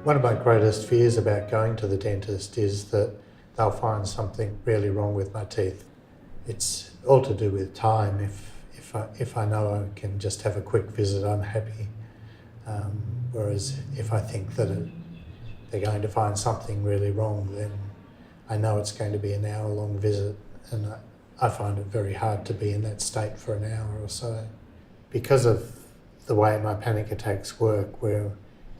One of my greatest fears about going to the dentist is that they'll find something really wrong with my teeth. It's all to do with time. If I know I can just have a quick visit, I'm happy. Whereas if I think that they're going to find something really wrong, then I know it's going to be an hour-long visit, and I find it very hard to be in that state for an hour or so. Because of the way my panic attacks work, where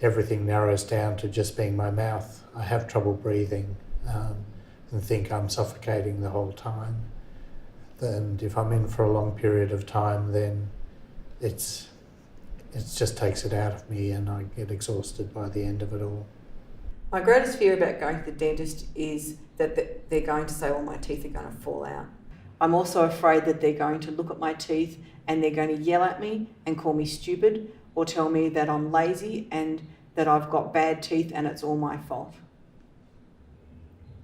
everything narrows down to just being my mouth, I have trouble breathing and think I'm suffocating the whole time. And if I'm in for a long period of time, then it just takes it out of me and I get exhausted by the end of it all. My greatest fear about going to the dentist is that they're going to say all my teeth are going to fall out. I'm also afraid that they're going to look at my teeth and they're going to yell at me and call me stupid or tell me that I'm lazy and that I've got bad teeth and it's all my fault.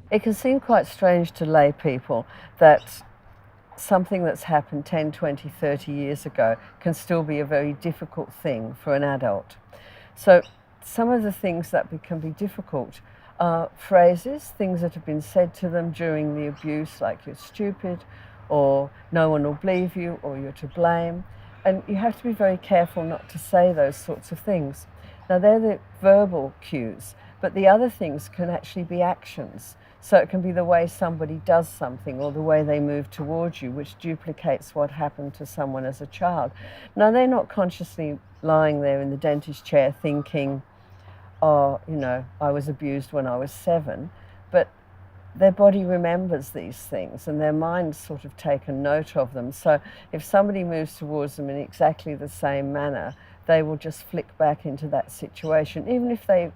It can seem quite strange to lay people that something that's happened 10, 20, 30 years ago can still be a very difficult thing for an adult. So some of the things that can be difficult are phrases, things that have been said to them during the abuse, like you're stupid, or no one will believe you, or you're to blame. And you have to be very careful not to say those sorts of things. Now they're the verbal cues, but the other things can actually be actions. So it can be the way somebody does something or the way they move towards you, which duplicates what happened to someone as a child. Now they're not consciously lying there in the dentist chair thinking, oh, you know, I was abused when I was 7, but their body remembers these things and their mind's sort of taken note of them. So if somebody moves towards them in exactly the same manner, they will just flick back into that situation, even if they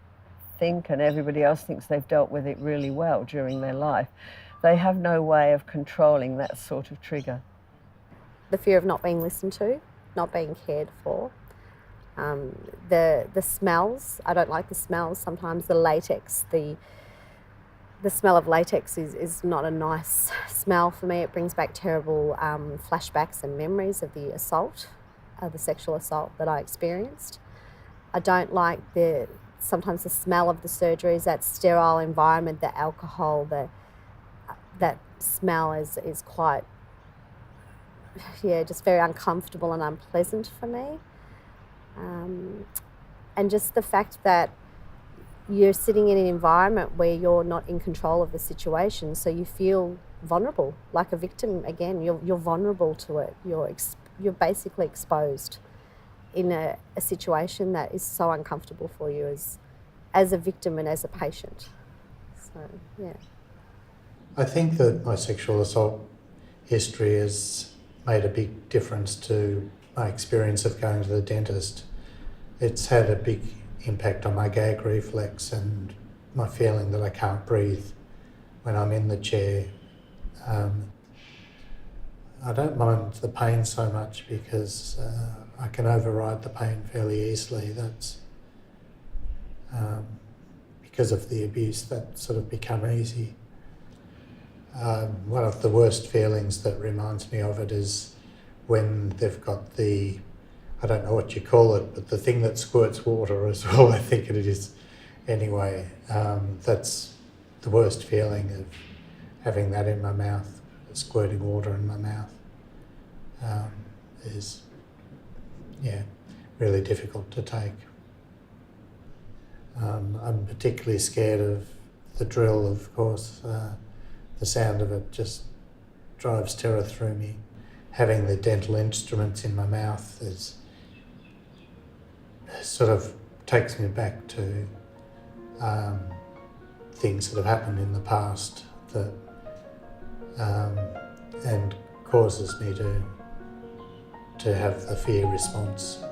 think and everybody else thinks they've dealt with it really well during their life. They have no way of controlling that sort of trigger. The fear of not being listened to, not being cared for. The smells, I don't like the smells. Sometimes the latex, the smell of latex is not a nice smell for me. It brings back terrible flashbacks and memories of the assault, the sexual assault that I experienced. I don't like sometimes the smell of the surgeries, that sterile environment, the alcohol, that smell is quite, just very uncomfortable and unpleasant for me. And just the fact that you're sitting in an environment where you're not in control of the situation, so you feel vulnerable, like a victim again. You're vulnerable to it. You're basically exposed in a situation that is so uncomfortable for you as a victim and as a patient. So, yeah. I think that my sexual assault history has made a big difference to my experience of going to the dentist. It's had a big impact on my gag reflex and my feeling that I can't breathe when I'm in the chair. I don't mind the pain so much because I can override the pain fairly easily. That's because of the abuse, that sort of become easy. One of the worst feelings that reminds me of it is when they've got I don't know what you call it, but the thing that squirts water as well, I think it is. Anyway, that's the worst feeling, of having that in my mouth, squirting water in my mouth, is, really difficult to take. I'm particularly scared of the drill, of course. The sound of it just drives terror through me. Having the dental instruments in my mouth sort of takes me back to things that have happened in the past that and causes me to have the fear response.